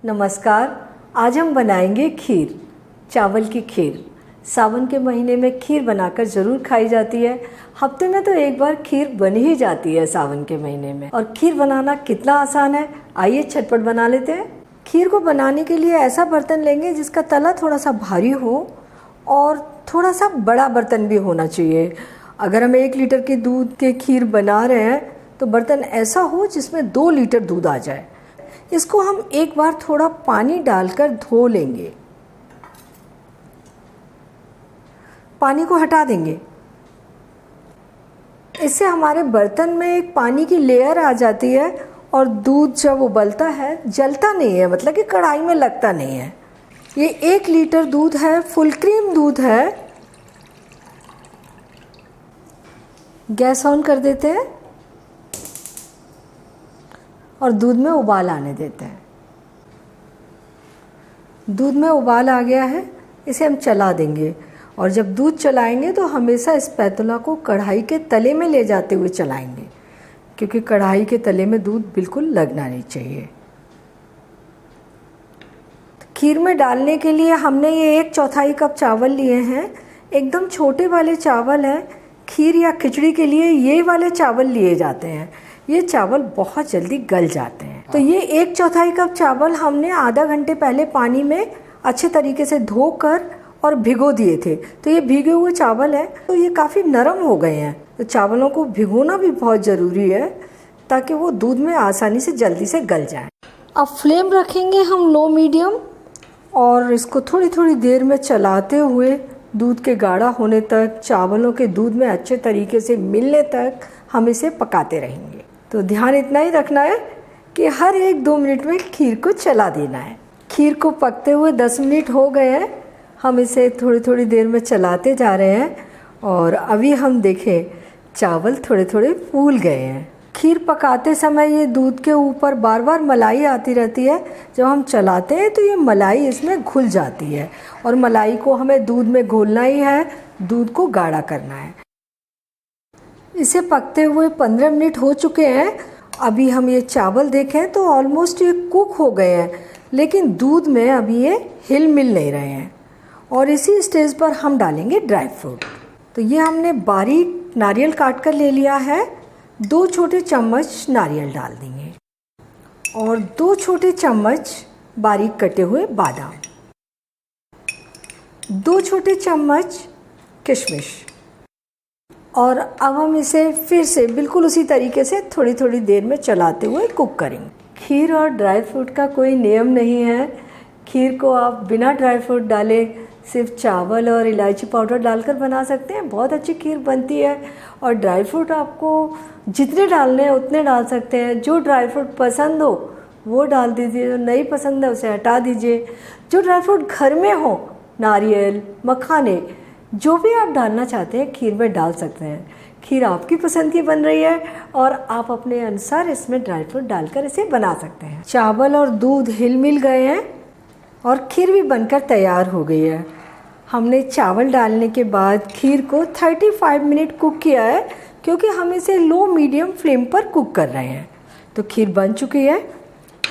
नमस्कार। आज हम बनाएंगे खीर, चावल की खीर। सावन के महीने में खीर बनाकर ज़रूर खाई जाती है। हफ्ते में तो एक बार खीर बन ही जाती है सावन के महीने में। और खीर बनाना कितना आसान है, आइए झटपट बना लेते हैं। खीर को बनाने के लिए ऐसा बर्तन लेंगे जिसका तला थोड़ा सा भारी हो और थोड़ा सा बड़ा बर्तन भी होना चाहिए। अगर हम 1 लीटर के दूध के खीर बना रहे हैं तो बर्तन ऐसा हो जिसमें 2 लीटर दूध आ जाए। इसको हम एक बार थोड़ा पानी डालकर धो लेंगे। पानी को हटा देंगे। इससे हमारे बर्तन में एक पानी की लेयर आ जाती है और दूध जब उबलता है जलता नहीं है, मतलब कि कढ़ाई में लगता नहीं है। ये 1 लीटर दूध है, फुल क्रीम दूध है। गैस ऑन कर देते हैं और दूध में उबाल आने देते हैं। दूध में उबाल आ गया है, इसे हम चला देंगे। और जब दूध चलाएंगे तो हमेशा स्पैतुला को कढ़ाई के तले में ले जाते हुए चलाएंगे, क्योंकि कढ़ाई के तले में दूध बिल्कुल लगना नहीं चाहिए। खीर में डालने के लिए हमने ये 1/4 कप चावल लिए हैं। एकदम छोटे वाले चावल हैं। खीर या खिचड़ी के लिए ये वाले चावल लिए जाते हैं। ये चावल बहुत जल्दी गल जाते हैं। तो ये 1/4 कप चावल हमने आधा घंटे पहले पानी में अच्छे तरीके से धोकर और भिगो दिए थे। तो ये भीगे हुए चावल हैं, तो ये काफ़ी नरम हो गए हैं। तो चावलों को भिगोना भी बहुत ज़रूरी है ताकि वो दूध में आसानी से जल्दी से गल जाए। अब फ्लेम रखेंगे हम लो मीडियम और इसको थोड़ी थोड़ी देर में चलाते हुए दूध के गाढ़ा होने तक, चावलों के दूध में अच्छे तरीके से मिलने तक हम इसे पकाते रहेंगे। तो ध्यान इतना ही रखना है कि हर 1-2 मिनट में खीर को चला देना है। खीर को पकते हुए 10 मिनट हो गए हैं। हम इसे थोड़ी थोड़ी देर में चलाते जा रहे हैं और अभी हम देखें चावल थोड़े थोड़े फूल गए हैं। खीर पकाते समय ये दूध के ऊपर बार बार मलाई आती रहती है। जब हम चलाते हैं तो ये मलाई इसमें घुल जाती है और मलाई को हमें दूध में घोलना ही है, दूध को गाढ़ा करना है। इसे पकते हुए 15 मिनट हो चुके हैं। अभी हम ये चावल देखें तो ऑलमोस्ट ये कुक हो गए हैं, लेकिन दूध में अभी ये हिल मिल नहीं रहे हैं। और इसी स्टेज पर हम डालेंगे ड्राई फ्रूट। तो ये हमने बारीक नारियल काट कर ले लिया है। 2 छोटे चम्मच नारियल डाल देंगे और 2 छोटे चम्मच बारीक कटे हुए बादाम, 2 छोटे चम्मच किशमिश। और अब हम इसे फिर से बिल्कुल उसी तरीके से थोड़ी थोड़ी देर में चलाते हुए कुक करेंगे। खीर और ड्राई फ्रूट का कोई नियम नहीं है। खीर को आप बिना ड्राई फ्रूट डाले सिर्फ चावल और इलायची पाउडर डालकर बना सकते हैं, बहुत अच्छी खीर बनती है। और ड्राई फ्रूट आपको जितने डालने हैं उतने डाल सकते हैं। जो ड्राई फ्रूट पसंद हो वो डाल दीजिए, जो नहीं पसंद है उसे हटा दीजिए। जो ड्राई फ्रूट घर में हो, नारियल, मखाने, जो भी आप डालना चाहते हैं खीर में डाल सकते हैं। खीर आपकी पसंद की बन रही है और आप अपने अनुसार इसमें ड्राई फ्रूट डालकर इसे बना सकते हैं। चावल और दूध हिल मिल गए हैं और खीर भी बनकर तैयार हो गई है। हमने चावल डालने के बाद खीर को 35 मिनट कुक किया है, क्योंकि हम इसे लो मीडियम फ्लेम पर कुक कर रहे हैं। तो खीर बन चुकी है।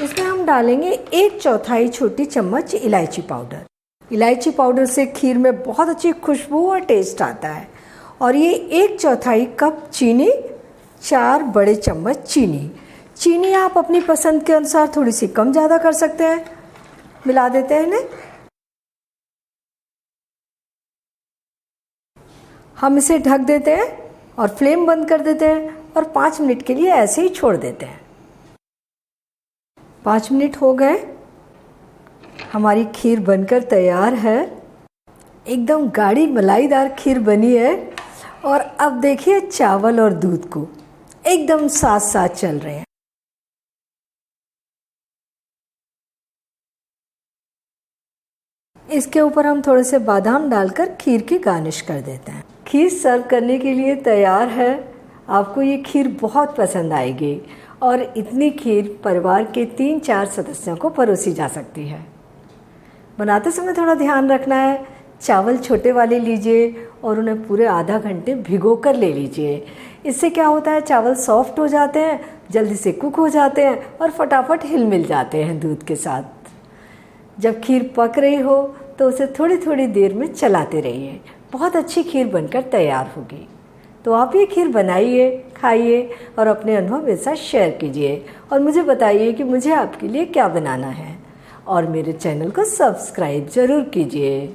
इसमें हम डालेंगे 1/4 छोटी चम्मच इलायची पाउडर। इलायची पाउडर से खीर में बहुत अच्छी खुशबू और टेस्ट आता है। और ये 1/4 कप चीनी, 4 बड़े चम्मच चीनी। चीनी आप अपनी पसंद के अनुसार थोड़ी सी कम ज़्यादा कर सकते हैं। मिला देते हैं इन्हें। हम इसे ढक देते हैं और फ्लेम बंद कर देते हैं और 5 मिनट के लिए ऐसे ही छोड़ देते हैं। 5 मिनट हो गए। हमारी खीर बनकर तैयार है। एकदम गाढ़ी मलाईदार खीर बनी है। और अब देखिए चावल और दूध को एकदम साथ साथ चल रहे हैं। इसके ऊपर हम थोड़े से बादाम डालकर खीर की गार्निश कर देते हैं। खीर सर्व करने के लिए तैयार है। आपको ये खीर बहुत पसंद आएगी और इतनी खीर परिवार के 3-4 सदस्यों को परोसी जा सकती है। बनाते समय थोड़ा ध्यान रखना है। चावल छोटे वाले लीजिए और उन्हें पूरे आधा घंटे भिगो कर ले लीजिए। इससे क्या होता है, चावल सॉफ्ट हो जाते हैं, जल्दी से कुक हो जाते हैं और फटाफट हिल मिल जाते हैं दूध के साथ। जब खीर पक रही हो तो उसे थोड़ी थोड़ी देर में चलाते रहिए, बहुत अच्छी खीर बनकर तैयार होगी। तो आप ये खीर बनाइए, खाइए और अपने अनुभव मेरे साथ शेयर कीजिए और मुझे बताइए कि मुझे आपके लिए क्या बनाना है। और मेरे चैनल को सब्सक्राइब ज़रूर कीजिए।